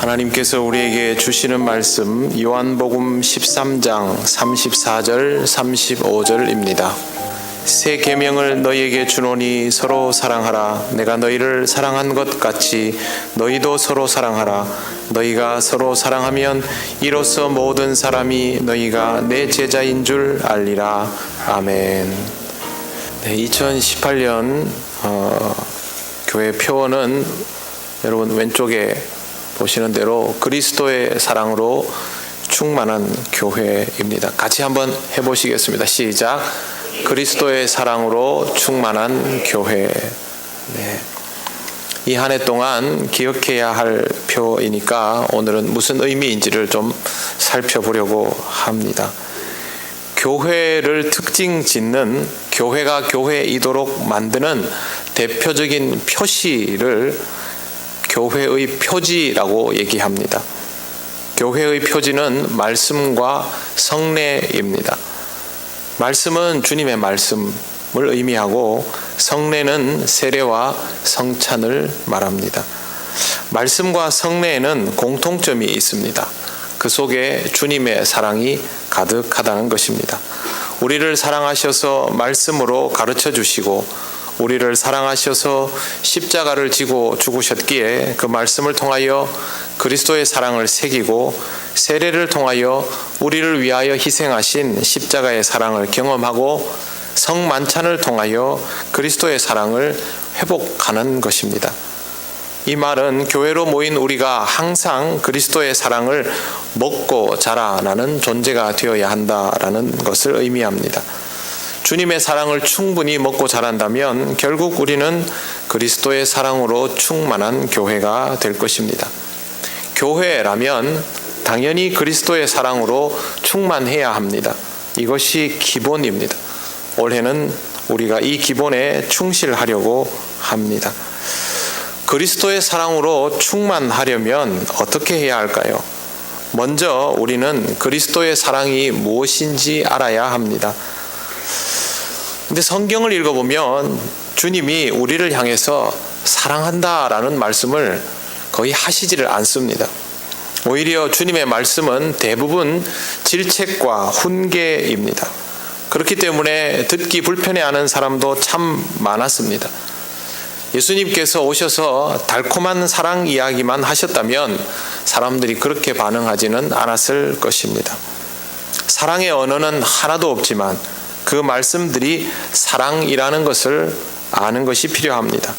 하나님께서 우리에게 주시는 말씀 요한복음 13장 34절 35절입니다. 새 계명을 너희에게 주노니 서로 사랑하라. 내가 너희를 사랑한 것 같이 너희도 서로 사랑하라. 너희가 서로 사랑하면 이로써 모든 사람이 너희가 내 제자인 줄 알리라. 아멘. 2018년 교회 표어는 여러분 왼쪽에 보시는 대로 그리스도의 사랑으로 충만한 교회입니다. 같이 한번 해보시겠습니다. 시작. 그리스도의 사랑으로 충만한 교회. 네. 이 한 해 동안 기억해야 할 표이니까 오늘은 무슨 의미인지를 좀 살펴보려고 합니다. 교회를 특징 짓는, 교회가 교회이도록 만드는 대표적인 표시를 교회의 표지라고 얘기합니다. 교회의 표지는 말씀과 성례입니다. 말씀은 주님의 말씀을 의미하고 성례는 세례와 성찬을 말합니다. 말씀과 성례에는 공통점이 있습니다. 그 속에 주님의 사랑이 가득하다는 것입니다. 우리를 사랑하셔서 말씀으로 가르쳐 주시고 우리를 사랑하셔서 십자가를 지고 죽으셨기에 그 말씀을 통하여 그리스도의 사랑을 새기고 세례를 통하여 우리를 위하여 희생하신 십자가의 사랑을 경험하고 성만찬을 통하여 그리스도의 사랑을 회복하는 것입니다. 이 말은 교회로 모인 우리가 항상 그리스도의 사랑을 먹고 자라나는 존재가 되어야 한다라는 것을 의미합니다. 주님의 사랑을 충분히 먹고 자란다면 결국 우리는 그리스도의 사랑으로 충만한 교회가 될 것입니다. 교회라면 당연히 그리스도의 사랑으로 충만해야 합니다. 이것이 기본입니다. 올해는 우리가 이 기본에 충실하려고 합니다. 그리스도의 사랑으로 충만하려면 어떻게 해야 할까요? 먼저 우리는 그리스도의 사랑이 무엇인지 알아야 합니다. 근데 성경을 읽어보면 주님이 우리를 향해서 사랑한다라는 말씀을 거의 하시지를 않습니다. 오히려 주님의 말씀은 대부분 질책과 훈계입니다. 그렇기 때문에 듣기 불편해하는 사람도 참 많았습니다. 예수님께서 오셔서 달콤한 사랑 이야기만 하셨다면 사람들이 그렇게 반응하지는 않았을 것입니다. 사랑의 언어는 하나도 없지만 그 말씀들이 사랑이라는 것을 아는 것이 필요합니다.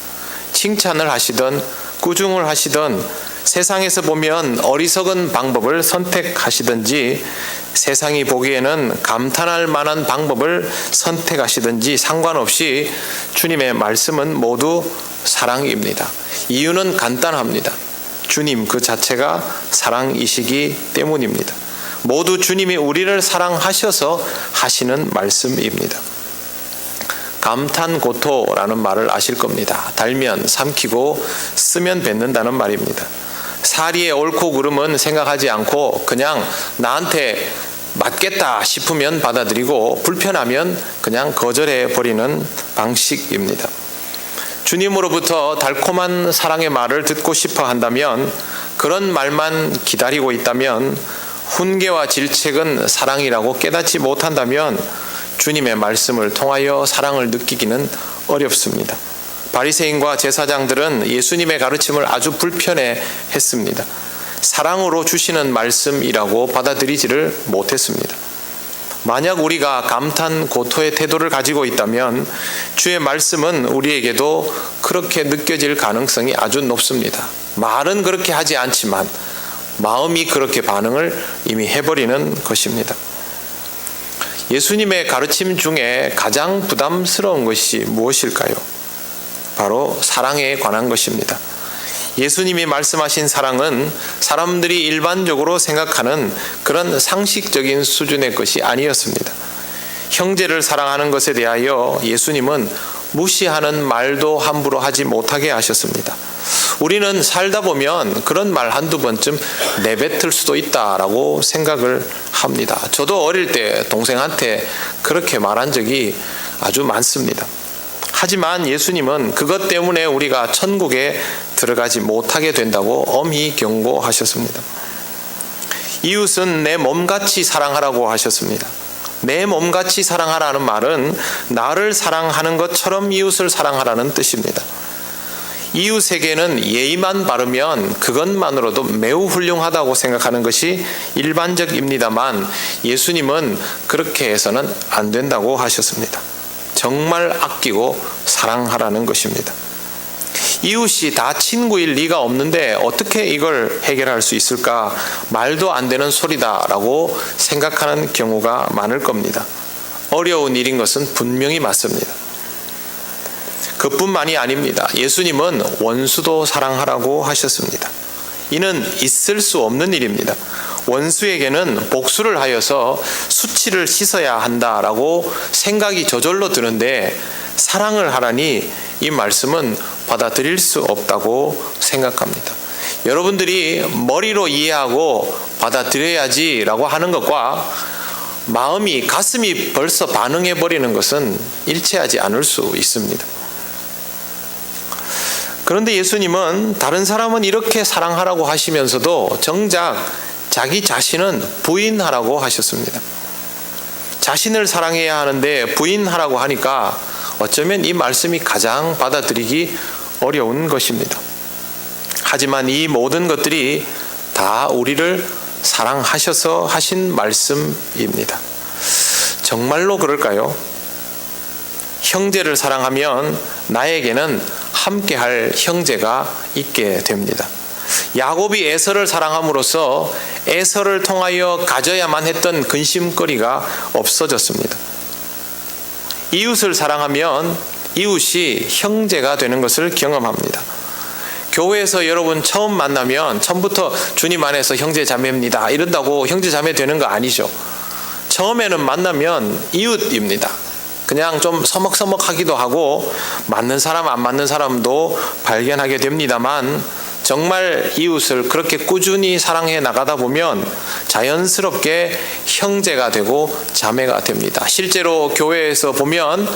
칭찬을 하시던 꾸중을 하시던 세상에서 보면 어리석은 방법을 선택하시든지 세상이 보기에는 감탄할 만한 방법을 선택하시든지 상관없이 주님의 말씀은 모두 사랑입니다. 이유는 간단합니다. 주님 그 자체가 사랑이시기 때문입니다. 모두 주님이 우리를 사랑하셔서 하시는 말씀입니다. 감탄고토라는 말을 아실 겁니다. 달면 삼키고 쓰면 뱉는다는 말입니다. 사리의 옳고 그름은 생각하지 않고 그냥 나한테 맞겠다 싶으면 받아들이고 불편하면 그냥 거절해 버리는 방식입니다. 주님으로부터 달콤한 사랑의 말을 듣고 싶어 한다면, 그런 말만 기다리고 있다면, 훈계와 질책은 사랑이라고 깨닫지 못한다면 주님의 말씀을 통하여 사랑을 느끼기는 어렵습니다. 바리새인과 제사장들은 예수님의 가르침을 아주 불편해했습니다. 사랑으로 주시는 말씀이라고 받아들이지를 못했습니다. 만약 우리가 감탄고토의 태도를 가지고 있다면 주의 말씀은 우리에게도 그렇게 느껴질 가능성이 아주 높습니다. 말은 그렇게 하지 않지만 마음이 그렇게 반응을 이미 해버리는 것입니다. 예수님의 가르침 중에 가장 부담스러운 것이 무엇일까요? 바로 사랑에 관한 것입니다. 예수님이 말씀하신 사랑은 사람들이 일반적으로 생각하는 그런 상식적인 수준의 것이 아니었습니다. 형제를 사랑하는 것에 대하여 예수님은 무시하는 말도 함부로 하지 못하게 하셨습니다. 우리는 살다 보면 그런 말 한두 번쯤 내뱉을 수도 있다라고 생각을 합니다. 저도 어릴 때 동생한테 그렇게 말한 적이 아주 많습니다. 하지만 예수님은 그것 때문에 우리가 천국에 들어가지 못하게 된다고 엄히 경고하셨습니다. 이웃은 내 몸같이 사랑하라고 하셨습니다. 내 몸같이 사랑하라는 말은 나를 사랑하는 것처럼 이웃을 사랑하라는 뜻입니다. 이웃에게는 예의만 바르면 그것만으로도 매우 훌륭하다고 생각하는 것이 일반적입니다만 예수님은 그렇게 해서는 안 된다고 하셨습니다. 정말 아끼고 사랑하라는 것입니다. 이웃이 다 친구일 리가 없는데 어떻게 이걸 해결할 수 있을까? 말도 안 되는 소리다라고 생각하는 경우가 많을 겁니다. 어려운 일인 것은 분명히 맞습니다. 그뿐만이 아닙니다. 예수님은 원수도 사랑하라고 하셨습니다. 이는 있을 수 없는 일입니다. 원수에게는 복수를 하여서 수치를 씻어야 한다라고 생각이 저절로 드는데 사랑을 하라니 이 말씀은 받아들일 수 없다고 생각합니다. 여러분들이 머리로 이해하고 받아들여야지라고 하는 것과 마음이 가슴이 벌써 반응해버리는 것은 일치하지 않을 수 있습니다. 그런데 예수님은 다른 사람은 이렇게 사랑하라고 하시면서도 정작 자기 자신은 부인하라고 하셨습니다. 자신을 사랑해야 하는데 부인하라고 하니까 어쩌면 이 말씀이 가장 받아들이기 어려운 것입니다. 하지만 이 모든 것들이 다 우리를 사랑하셔서 하신 말씀입니다. 정말로 그럴까요? 형제를 사랑하면 나에게는 함께할 형제가 있게 됩니다. 야곱이 에서를 사랑함으로써 에서를 통하여 가져야만 했던 근심거리가 없어졌습니다. 이웃을 사랑하면 이웃이 형제가 되는 것을 경험합니다. 교회에서 여러분 처음 만나면 처음부터 주님 안에서 형제 자매입니다 이런다고 형제 자매 되는 거 아니죠. 처음에는 만나면 이웃입니다. 그냥 좀 서먹서먹하기도 하고 맞는 사람 안 맞는 사람도 발견하게 됩니다만 정말 이웃을 그렇게 꾸준히 사랑해 나가다 보면 자연스럽게 형제가 되고 자매가 됩니다. 실제로 교회에서 보면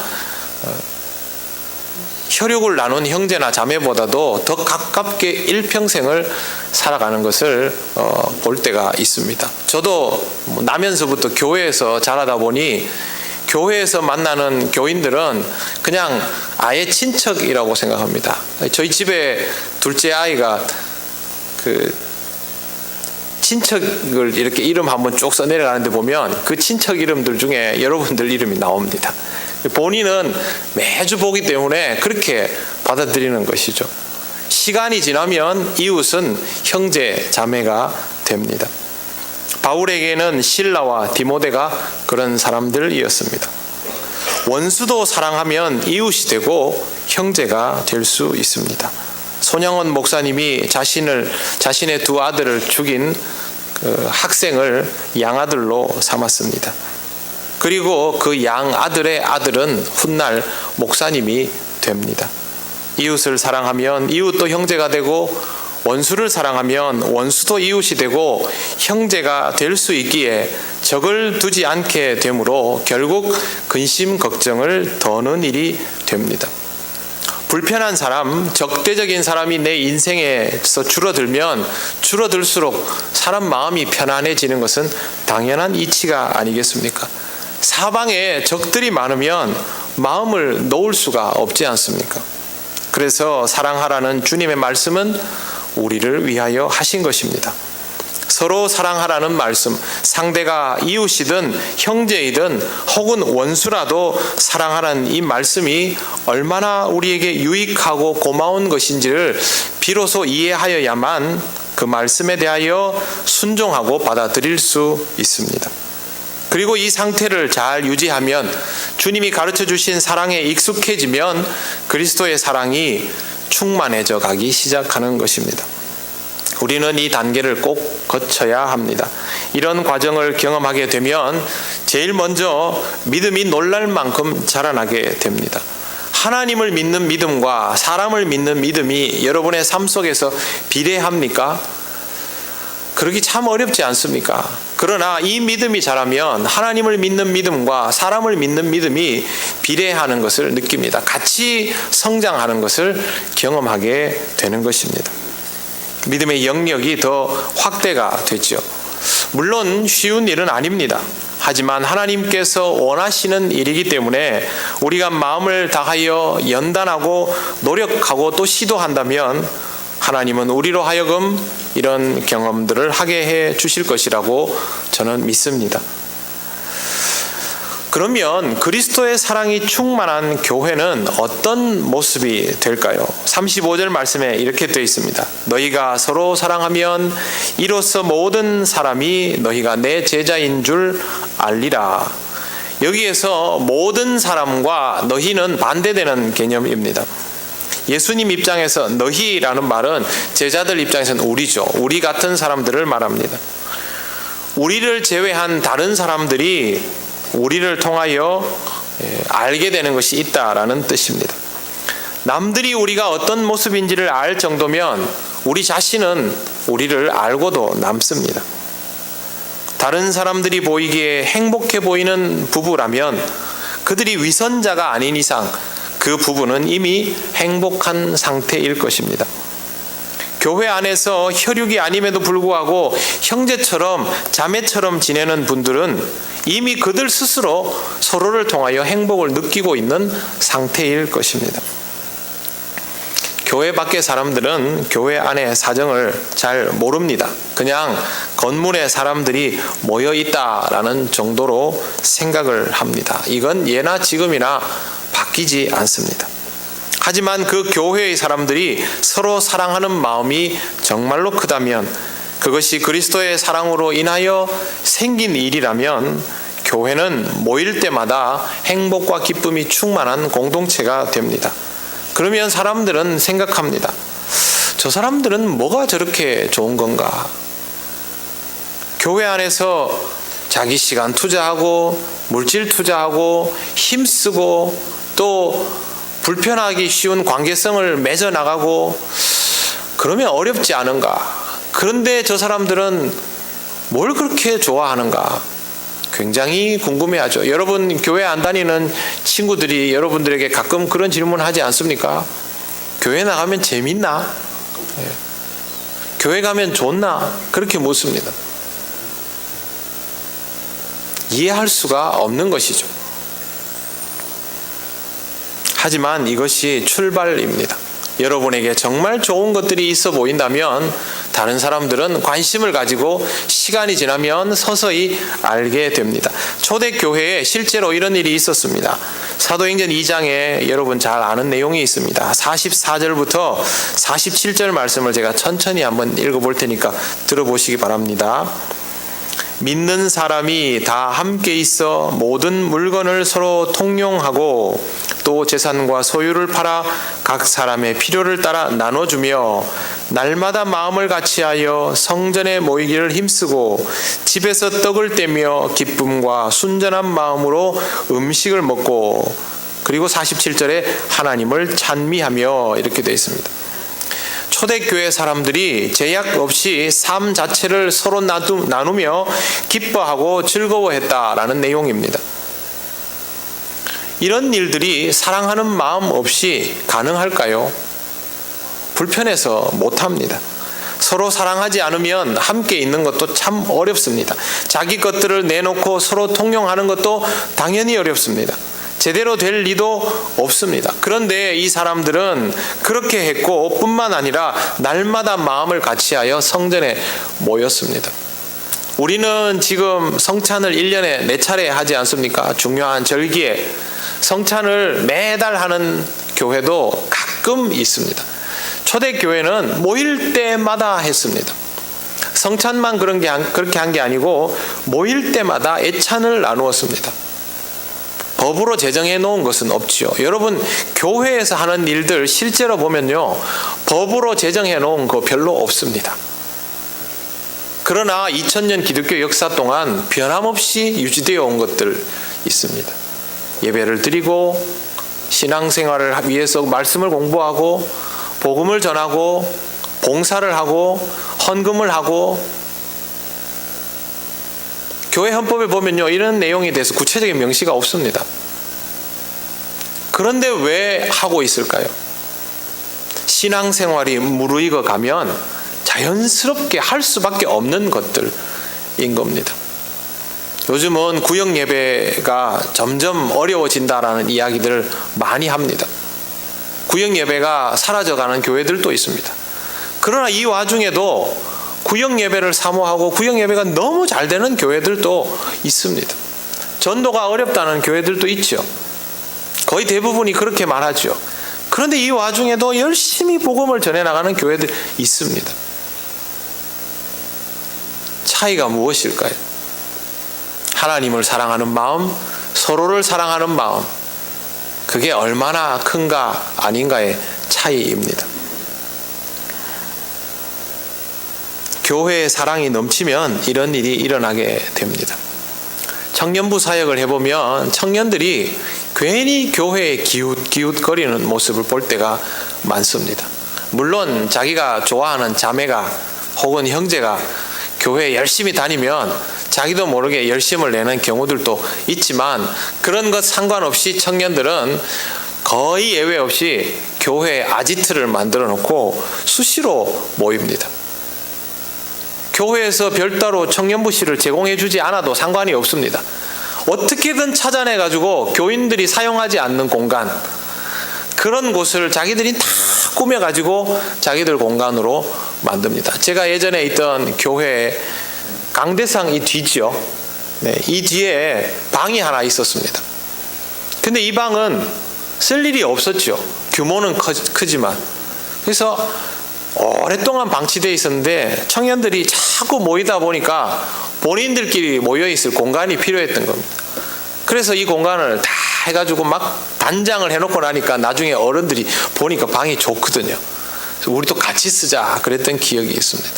혈육을 나눈 형제나 자매보다도 더 가깝게 일평생을 살아가는 것을 볼 때가 있습니다. 저도 나면서부터 교회에서 자라다 보니 교회에서 만나는 교인들은 그냥 아예 친척이라고 생각합니다. 저희 집에 둘째 아이가 그 친척을 이렇게 이름 한번 쭉 써내려가는데 보면 그 친척 이름들 중에 여러분들 이름이 나옵니다. 본인은 매주 보기 때문에 그렇게 받아들이는 것이죠. 시간이 지나면 이웃은 형제 자매가 됩니다. 바울에게는 실라와 디모데가 그런 사람들이었습니다. 원수도 사랑하면 이웃이 되고 형제가 될 수 있습니다. 손양원 목사님이 자신의 두 아들을 죽인 그 학생을 양아들로 삼았습니다. 그리고 그 양아들의 아들은 훗날 목사님이 됩니다. 이웃을 사랑하면 이웃도 형제가 되고 원수를 사랑하면 원수도 이웃이 되고 형제가 될 수 있기에 적을 두지 않게 되므로 결국 근심 걱정을 더는 일이 됩니다. 불편한 사람, 적대적인 사람이 내 인생에서 줄어들면 줄어들수록 사람 마음이 편안해지는 것은 당연한 이치가 아니겠습니까? 사방에 적들이 많으면 마음을 놓을 수가 없지 않습니까? 그래서 사랑하라는 주님의 말씀은 우리를 위하여 하신 것입니다. 서로 사랑하라는 말씀, 상대가 이웃이든 형제이든 혹은 원수라도 사랑하라는 이 말씀이 얼마나 우리에게 유익하고 고마운 것인지를 비로소 이해하여야만 그 말씀에 대하여 순종하고 받아들일 수 있습니다. 그리고 이 상태를 잘 유지하면 주님이 가르쳐 주신 사랑에 익숙해지면 그리스도의 사랑이 충만해져 가기 시작하는 것입니다. 우리는 이 단계를 꼭 거쳐야 합니다. 이런 과정을 경험하게 되면 제일 먼저 믿음이 놀랄 만큼 자라나게 됩니다. 하나님을 믿는 믿음과 사람을 믿는 믿음이 여러분의 삶 속에서 비례합니까? 그러기 참 어렵지 않습니까? 그러나 이 믿음이 자라면 하나님을 믿는 믿음과 사람을 믿는 믿음이 비례하는 것을 느낍니다. 같이 성장하는 것을 경험하게 되는 것입니다. 믿음의 영역이 더 확대가 되죠. 물론 쉬운 일은 아닙니다. 하지만 하나님께서 원하시는 일이기 때문에 우리가 마음을 다하여 연단하고 노력하고 또 시도한다면 하나님은 우리로 하여금 이런 경험들을 하게 해 주실 것이라고 저는 믿습니다. 그러면 그리스도의 사랑이 충만한 교회는 어떤 모습이 될까요? 35절 말씀에 이렇게 되어 있습니다. 너희가 서로 사랑하면 이로써 모든 사람이 너희가 내 제자인 줄 알리라. 여기에서 모든 사람과 너희는 반대되는 개념입니다. 예수님 입장에서 너희라는 말은 제자들 입장에서는 우리죠. 우리 같은 사람들을 말합니다. 우리를 제외한 다른 사람들이 우리를 통하여 알게 되는 것이 있다라는 뜻입니다. 남들이 우리가 어떤 모습인지를 알 정도면 우리 자신은 우리를 알고도 남습니다. 다른 사람들이 보이기에 행복해 보이는 부부라면 그들이 위선자가 아닌 이상 그 부부는 이미 행복한 상태일 것입니다. 교회 안에서 혈육이 아님에도 불구하고 형제처럼 자매처럼 지내는 분들은 이미 그들 스스로 서로를 통하여 행복을 느끼고 있는 상태일 것입니다. 교회 밖의 사람들은 교회 안의 사정을 잘 모릅니다. 그냥 건물에 사람들이 모여 있다라는 정도로 생각을 합니다. 이건 예나 지금이나 바뀌지 않습니다. 하지만 그 교회의 사람들이 서로 사랑하는 마음이 정말로 크다면, 그것이 그리스도의 사랑으로 인하여 생긴 일이라면 교회는 모일 때마다 행복과 기쁨이 충만한 공동체가 됩니다. 그러면 사람들은 생각합니다. 저 사람들은 뭐가 저렇게 좋은 건가? 교회 안에서 자기 시간 투자하고 물질 투자하고 힘쓰고 또 불편하기 쉬운 관계성을 맺어 나가고 그러면 어렵지 않은가? 그런데 저 사람들은 뭘 그렇게 좋아하는가? 굉장히 궁금해하죠. 여러분 교회 안 다니는 친구들이 여러분들에게 가끔 그런 질문 하지 않습니까? 교회 나가면 재밌나? 교회 가면 좋나? 그렇게 묻습니다. 이해할 수가 없는 것이죠. 하지만 이것이 출발입니다. 여러분에게 정말 좋은 것들이 있어 보인다면 다른 사람들은 관심을 가지고 시간이 지나면 서서히 알게 됩니다. 초대교회에 실제로 이런 일이 있었습니다. 사도행전 2장에 여러분 잘 아는 내용이 있습니다. 44절부터 47절 말씀을 제가 천천히 한번 읽어볼 테니까 들어보시기 바랍니다. 믿는 사람이 다 함께 있어 모든 물건을 서로 통용하고 또 재산과 소유를 팔아 각 사람의 필요를 따라 나눠주며 날마다 마음을 같이하여 성전에 모이기를 힘쓰고 집에서 떡을 떼며 기쁨과 순전한 마음으로 음식을 먹고, 그리고 47절에 하나님을 찬미하며 이렇게 되어 있습니다. 초대교회 사람들이 제약 없이 삶 자체를 서로 나누며 기뻐하고 즐거워했다라는 내용입니다. 이런 일들이 사랑하는 마음 없이 가능할까요? 불편해서 못합니다. 서로 사랑하지 않으면 함께 있는 것도 참 어렵습니다. 자기 것들을 내놓고 서로 통용하는 것도 당연히 어렵습니다. 제대로 될 리도 없습니다. 그런데 이 사람들은 그렇게 했고 뿐만 아니라 날마다 마음을 같이하여 성전에 모였습니다. 우리는 지금 성찬을 1년에 4차례 하지 않습니까? 중요한 절기에 성찬을 매달 하는 교회도 가끔 있습니다. 초대교회는 모일 때마다 했습니다. 성찬만 그렇게 한 게 아니고 모일 때마다 애찬을 나누었습니다. 법으로 제정해 놓은 것은 없지요. 여러분 교회에서 하는 일들 실제로 보면요, 법으로 제정해 놓은 거 별로 없습니다. 그러나 2000년 기독교 역사 동안 변함없이 유지되어 온 것들 있습니다. 예배를 드리고 신앙생활을 위해서 말씀을 공부하고 복음을 전하고 봉사를 하고 헌금을 하고 교회 헌법에 보면요, 이런 내용에 대해서 구체적인 명시가 없습니다. 그런데 왜 하고 있을까요? 신앙생활이 무르익어 가면 자연스럽게 할 수밖에 없는 것들인 겁니다. 요즘은 구역 예배가 점점 어려워진다라는 이야기들을 많이 합니다. 구역 예배가 사라져가는 교회들도 있습니다. 그러나 이 와중에도 구역 예배를 사모하고 구역 예배가 너무 잘 되는 교회들도 있습니다. 전도가 어렵다는 교회들도 있죠. 거의 대부분이 그렇게 말하죠. 그런데 이 와중에도 열심히 복음을 전해나가는 교회들 있습니다. 차이가 무엇일까요? 하나님을 사랑하는 마음, 서로를 사랑하는 마음, 그게 얼마나 큰가 아닌가의 차이입니다. 교회의 사랑이 넘치면 이런 일이 일어나게 됩니다. 청년부 사역을 해보면 청년들이 괜히 교회에 기웃기웃거리는 모습을 볼 때가 많습니다. 물론 자기가 좋아하는 자매가 혹은 형제가 교회에 열심히 다니면 자기도 모르게 열심을 내는 경우들도 있지만, 그런 것 상관없이 청년들은 거의 예외 없이 교회에 아지트를 만들어 놓고 수시로 모입니다. 교회에서 별도로 청년부실을 제공해 주지 않아도 상관이 없습니다. 어떻게든 찾아내 가지고 교인들이 사용하지 않는 공간, 그런 곳을 자기들이 다 꾸며 가지고 자기들 공간으로 만듭니다. 제가 예전에 있던 교회에 강대상 이 뒤죠. 네, 이 뒤에 방이 하나 있었습니다. 근데 이 방은 쓸 일이 없었죠. 규모는 크지만. 그래서 오랫동안 방치되어 있었는데 청년들이 자꾸 모이다 보니까 본인들끼리 모여있을 공간이 필요했던 겁니다. 그래서 이 공간을 다 해가지고 막 단장을 해놓고 나니까 나중에 어른들이 보니까 방이 좋거든요. 그래서 우리도 같이 쓰자 그랬던 기억이 있습니다.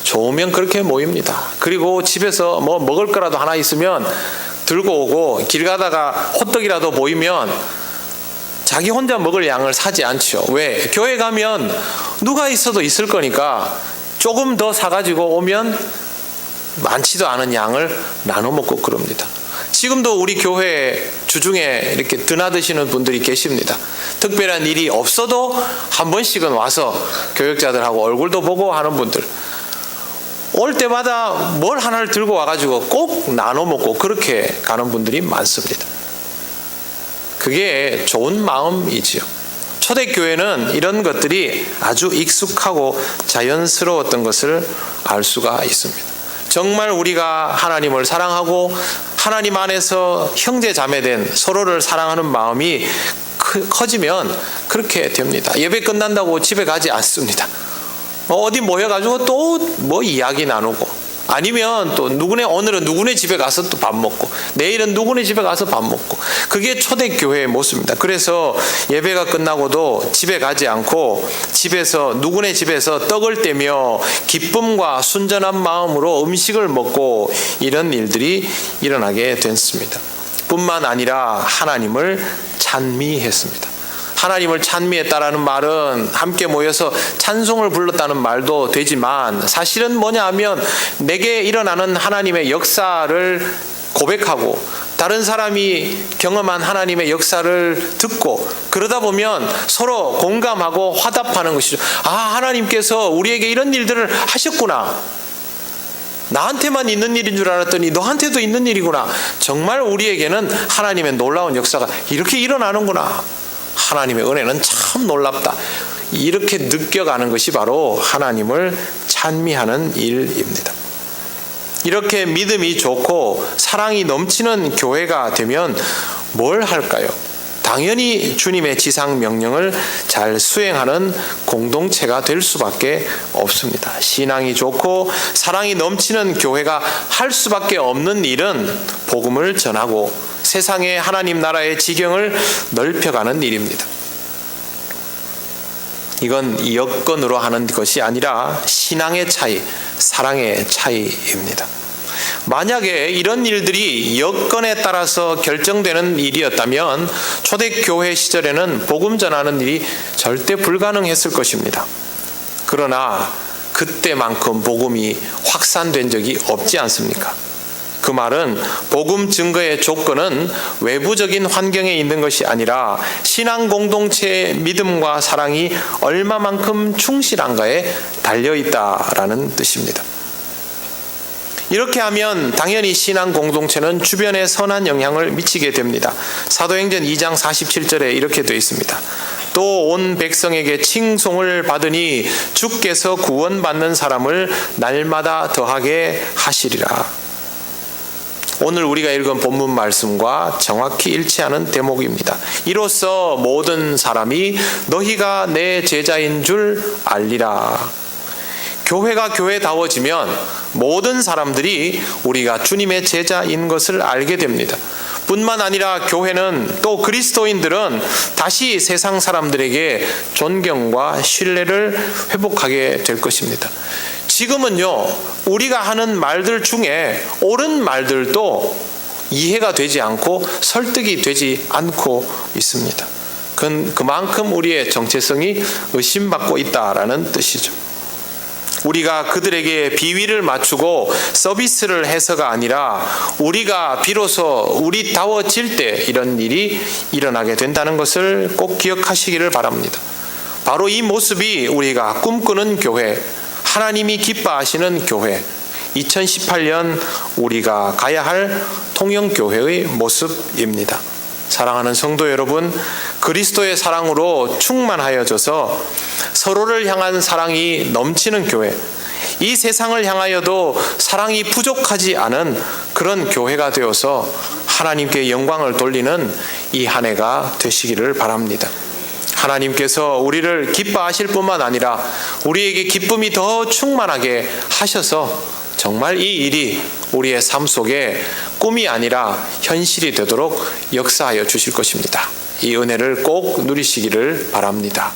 좋으면 그렇게 모입니다. 그리고 집에서 뭐 먹을 거라도 하나 있으면 들고 오고, 길 가다가 호떡이라도 보이면 자기 혼자 먹을 양을 사지 않죠. 왜? 교회 가면 누가 있어도 있을 거니까 조금 더 사가지고 오면 많지도 않은 양을 나눠 먹고 그럽니다. 지금도 우리 교회 주중에 이렇게 드나드시는 분들이 계십니다. 특별한 일이 없어도 한 번씩은 와서 교역자들하고 얼굴도 보고 하는 분들, 올 때마다 뭘 하나를 들고 와가지고 꼭 나눠 먹고 그렇게 가는 분들이 많습니다. 그게 좋은 마음이지요. 초대교회는 이런 것들이 아주 익숙하고 자연스러웠던 것을 알 수가 있습니다. 정말 우리가 하나님을 사랑하고 하나님 안에서 형제 자매된 서로를 사랑하는 마음이 커지면 그렇게 됩니다. 예배 끝난다고 집에 가지 않습니다. 어디 모여가지고 또 뭐 이야기 나누고, 아니면 또 오늘은 누구네 집에 가서 또 밥 먹고, 내일은 누구네 집에 가서 밥 먹고, 그게 초대교회의 모습입니다. 그래서 예배가 끝나고도 집에 가지 않고 집에서 누구네 집에서 떡을 떼며 기쁨과 순전한 마음으로 음식을 먹고, 이런 일들이 일어나게 됐습니다. 뿐만 아니라 하나님을 찬미했습니다. 하나님을 찬미했다라는 말은 함께 모여서 찬송을 불렀다는 말도 되지만, 사실은 뭐냐 하면 내게 일어나는 하나님의 역사를 고백하고 다른 사람이 경험한 하나님의 역사를 듣고, 그러다 보면 서로 공감하고 화답하는 것이죠. 아, 하나님께서 우리에게 이런 일들을 하셨구나. 나한테만 있는 일인 줄 알았더니 너한테도 있는 일이구나. 정말 우리에게는 하나님의 놀라운 역사가 이렇게 일어나는구나. 하나님의 은혜는 참 놀랍다. 이렇게 느껴가는 것이 바로 하나님을 찬미하는 일입니다. 이렇게 믿음이 좋고 사랑이 넘치는 교회가 되면 뭘 할까요? 당연히 주님의 지상 명령을 잘 수행하는 공동체가 될 수밖에 없습니다. 신앙이 좋고 사랑이 넘치는 교회가 할 수밖에 없는 일은 복음을 전하고 세상의 하나님 나라의 지경을 넓혀가는 일입니다. 이건 여건으로 하는 것이 아니라 신앙의 차이, 사랑의 차이입니다. 만약에 이런 일들이 여건에 따라서 결정되는 일이었다면 초대교회 시절에는 복음 전하는 일이 절대 불가능했을 것입니다. 그러나 그때만큼 복음이 확산된 적이 없지 않습니까? 그 말은 복음 증거의 조건은 외부적인 환경에 있는 것이 아니라 신앙 공동체의 믿음과 사랑이 얼마만큼 충실한가에 달려있다라는 뜻입니다. 이렇게 하면 당연히 신앙 공동체는 주변에 선한 영향을 미치게 됩니다. 사도행전 2장 47절에 이렇게 되어 있습니다. 또 온 백성에게 칭송을 받으니 주께서 구원받는 사람을 날마다 더하게 하시리라. 오늘 우리가 읽은 본문 말씀과 정확히 일치하는 대목입니다. 이로써 모든 사람이 너희가 내 제자인 줄 알리라. 교회가 교회다워지면 모든 사람들이 우리가 주님의 제자인 것을 알게 됩니다. 뿐만 아니라 교회는 또 그리스도인들은 다시 세상 사람들에게 존경과 신뢰를 회복하게 될 것입니다. 지금은요, 우리가 하는 말들 중에 옳은 말들도 이해가 되지 않고 설득이 되지 않고 있습니다. 그만큼 우리의 정체성이 의심받고 있다라는 뜻이죠. 우리가 그들에게 비위를 맞추고 서비스를 해서가 아니라 우리가 비로소 우리다워질 때 이런 일이 일어나게 된다는 것을 꼭 기억하시기를 바랍니다. 바로 이 모습이 우리가 꿈꾸는 교회, 하나님이 기뻐하시는 교회, 2018년 우리가 가야 할 통영교회의 모습입니다. 사랑하는 성도 여러분, 그리스도의 사랑으로 충만하여져서 서로를 향한 사랑이 넘치는 교회, 이 세상을 향하여도 사랑이 부족하지 않은 그런 교회가 되어서 하나님께 영광을 돌리는 이 한 해가 되시기를 바랍니다. 하나님께서 우리를 기뻐하실 뿐만 아니라 우리에게 기쁨이 더 충만하게 하셔서 정말 이 일이 우리의 삶 속에 꿈이 아니라 현실이 되도록 역사하여 주실 것입니다. 이 은혜를 꼭 누리시기를 바랍니다.